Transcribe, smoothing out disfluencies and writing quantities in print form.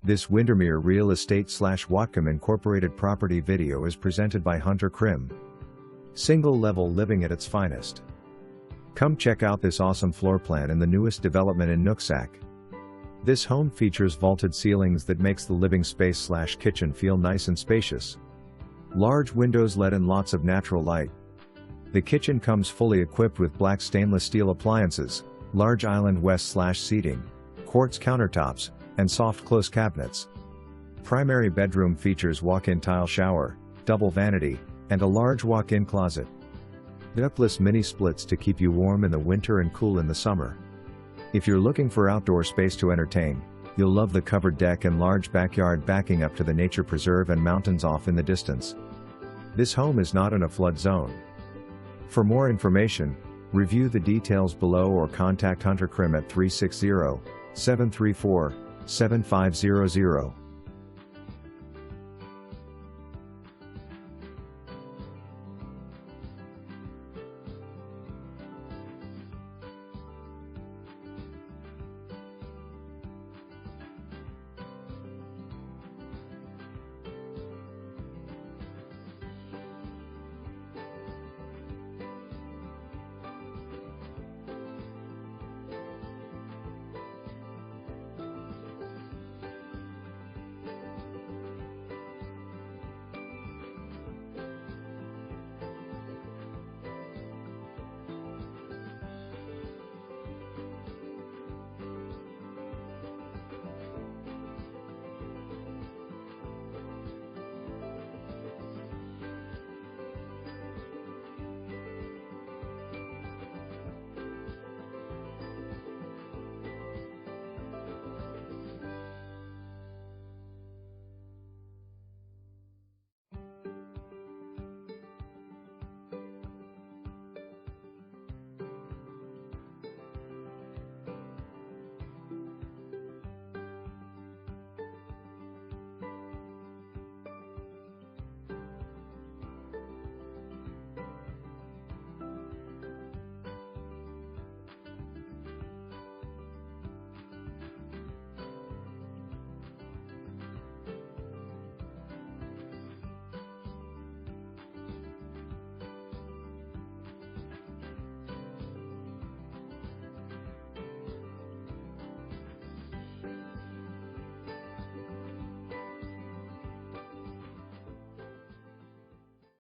This Windermere Real Estate / Whatcom Incorporated property video is presented by Hunter Krim. Single-level living at its finest. Come check out this awesome floor plan in the newest development in Nooksack. This home features vaulted ceilings that makes the living space / kitchen feel nice and spacious. Large windows let in lots of natural light. The kitchen comes fully equipped with black stainless steel appliances, large island west / seating, quartz countertops, and soft close cabinets. Primary bedroom features walk-in tile shower, double vanity, and a large walk-in closet. Ductless mini splits to keep you warm in the winter and cool in the summer. If you're looking for outdoor space to entertain, you'll love the covered deck and large backyard backing up to the nature preserve and mountains off in the distance. This home is not in a flood zone. For more information, review the details below or contact Hunter Krim at 360-734-7500.